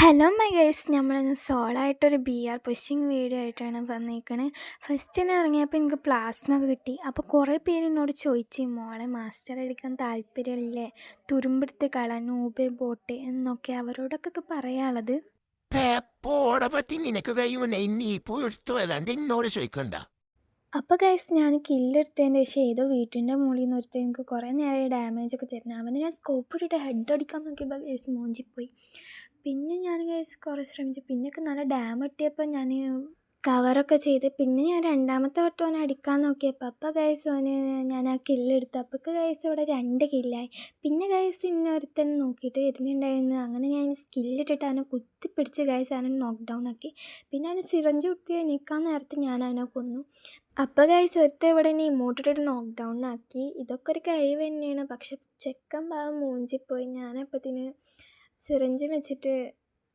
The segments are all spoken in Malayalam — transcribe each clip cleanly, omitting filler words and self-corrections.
ഹലോ മൈ ഗൈസ്, നമ്മളിന്ന് സോളോ ആയിട്ടൊരു പുഷിങ് വീഡിയോ ആയിട്ടാണ് വന്നിരിക്കണത്. ഫസ്റ്റ് തന്നെ ഇറങ്ങിയപ്പോൾ എനിക്ക് പ്ലാസ്മ ഒക്കെ കിട്ടി. അപ്പോൾ കുറേ പേര് എന്നോട് ചോദിച്ചു, മോളെ മാസ്റ്റർ എടുക്കാൻ താല്പര്യമില്ലേ, തുരുമ്പെടുത്ത് കള നൂബ് ബോട്ട് എന്നൊക്കെ അവരോടൊക്കെ പറയാനുള്ളത്. പോടെ പറ്റി നിനക്ക് കഴിയുമെന്ന് ഇനി ഇപ്പോൾ എടുത്തു എന്നോട് ചോദിക്കണ്ട. അപ്പോൾ ഗൈസ്, ഞാൻ കില്ലെടുത്തതിൻ്റെ ശേഷം ഏതോ വീട്ടിൻ്റെ മുകളിൽ നിന്ന് ഒരുത്തൻ എനിക്ക് കുറേ നേരം ഡാമേജ് ഒക്കെ തരുന്നത്. അവന് ഞാൻ സ്കോപ്പ് ഇട്ടിട്ട് ഹെഡ് അടിക്കാൻ നോക്കിയപ്പോൾ ഗൈസ് മോഞ്ചിപ്പോയി. പിന്നെ ഞാൻ ഗൈസ് കുറേ ശ്രമിച്ചു. പിന്നെയൊക്കെ നല്ല ഡാം കിട്ടിയപ്പോൾ ഞാൻ കവറൊക്കെ ചെയ്ത് പിന്നെ ഞാൻ രണ്ടാമത്തെ വട്ടം അവനെ അടിക്കാൻ നോക്കിയപ്പോൾ ഗൈസ് ഞാൻ ആ കില്ലെടുത്തു. അപ്പോൾ ഗൈസ് ഇവിടെ 2 കില്ലായി. പിന്നെ ഗൈസ് ഇന്നൊരുത്തൻ നോക്കിയിട്ട് വരുന്നുണ്ടായിരുന്നു. അങ്ങനെ ഞാൻ സ്കില്ലിട്ടിട്ട് അവനെ കുത്തിപ്പിടിച്ച് ഗൈസ് അവനെ നോക്ക് ഡൗൺ ആക്കി. പിന്നെ അവന് സിറഞ്ച് കുത്തി എണീക്കാൻ നേരത്ത് ഞാൻ അവനെ കൊന്നു. അപ്പോൾ ഗൈസ് ഒരുത്തൻ ഇവിടെ ഇനി ഇമോട്ടിട്ടിട്ട് നോക്ക് ഡൗൺ ആക്കി. ഇതൊക്കെ ഒരു കഴിവ് തന്നെയാണ്. പക്ഷെ ചെക്കൻ ഭാഗം മൂഞ്ചിപ്പോയി. ഞാനപ്പത്തിന് സിറിഞ്ച് വെച്ചിട്ട്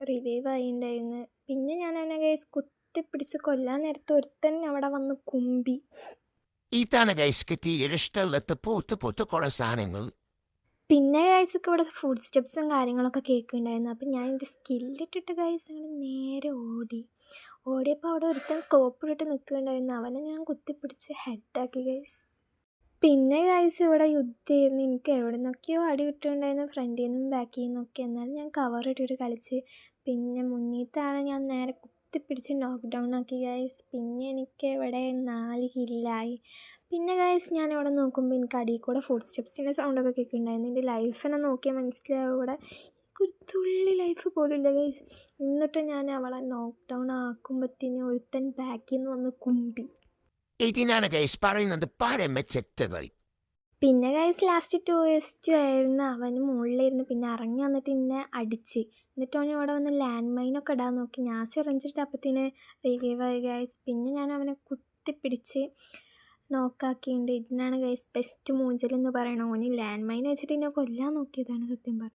റിവൈവ് ആയിണ്ടായിരുന്നു. പിന്നെ ഞാൻ അവനെ ഗൈസ് കുത്തിപ്പിടിച്ച് കൊല്ലാൻ നേരത്ത് ഒരുത്തൻ അവിടെ വന്ന് കുമ്പി. ഇതാണ് ഗൈസ് തീരെ ഇഷ്ടമല്ലാത്ത പോത്ത് കുറേ സാധനങ്ങൾ. പിന്നെ ഗൈസൊക്കെ ഇവിടെ ഫുഡ് സ്റ്റെപ്സും കാര്യങ്ങളൊക്കെ കേൾക്കുന്നുണ്ടായിരുന്നു. അപ്പം ഞാൻ എൻ്റെ സ്കില്ലിട്ടിട്ട് ഗൈസ് അങ്ങനെ നേരെ ഓടിയപ്പോൾ അവിടെ ഒരുത്തൻ സ്കോപ്പിട്ടിട്ട് നിൽക്കുന്നുണ്ടായിരുന്നു. അവനെ ഞാൻ കുത്തിപ്പിടിച്ച് ഹെഡാക്കി ഗൈസ്. പിന്നെ ഗൈസ് ഇവിടെ യുദ്ധമായിരുന്നു. എനിക്ക് എവിടെ നിന്നൊക്കെയോ അടി കിട്ടുന്നുണ്ടായിരുന്നു, ഫ്രണ്ടിൽ നിന്നും ബാക്കിൽ നിന്നൊക്കെ. എന്നാലും ഞാൻ കവർ ഇട്ടിട്ട് കളിച്ച്. പിന്നെ മുന്നിലത്താണ് ഞാൻ നേരെ കുത്തിപ്പിടിച്ച് നോക്ക് ഡൗൺ ആക്കി ഗൈസ്. പിന്നെ എനിക്ക് ഇവിടെ 4 കില്ലായി. പിന്നെ ഗൈസ് ഞാൻ ഇവിടെ നോക്കുമ്പോൾ എനിക്ക് അടിയിൽ കൂടെ ഫുഡ് സ്റ്റെപ്സിൻ്റെ സൗണ്ടൊക്കെ കേൾക്കുന്നുണ്ടായിരുന്നു. എൻ്റെ ലൈഫിനെ നോക്കിയാൽ മനസ്സിലാവും ഇവിടെ എനിക്കൊരു തുള്ളി ലൈഫ് പോലും ഇല്ല ഗൈസ്. എന്നിട്ട് ഞാൻ അവളെ നോക്ക് ഡൗൺ ആക്കുമ്പോഴത്തേന് ഒരുത്തൻ ബാക്കിൽ നിന്ന് വന്ന് കുമ്പി. ഇതിനാണ് ഗൈസ് പറയുന്നത് പരമച്ചെത്തുകൾ. പിന്നെ ഗൈസ് ലാസ്റ്റ് 2vs2 ആയിരുന്നു. അവന് മുകളിലിരുന്ന് പിന്നെ ഇറങ്ങി വന്നിട്ട് എന്നെ അടിച്ച്. എന്നിട്ട് അവൻ ഇവിടെ വന്ന് ലാൻഡ് മൈനൊക്കെ ഇടാൻ നോക്കി. ഞാൻ സിറിഞ്ചിട്ട് അപ്പത്തിന് റിവൈവ് ആയി ഗൈസ്. പിന്നെ ഞാൻ അവനെ കുത്തിപ്പിടിച്ച് നോക്കാക്കിയിട്ടുണ്ട്. ഇതിനാണ് ഗൈസ് ബെസ്റ്റ് മൂഞ്ചലെന്ന് പറയണത്. ഓന് ലാൻഡ് മൈൻ വെച്ചിട്ട് എന്നെ കൊല്ലാൻ നോക്കിയതാണ് സത്യം പറഞ്ഞത്.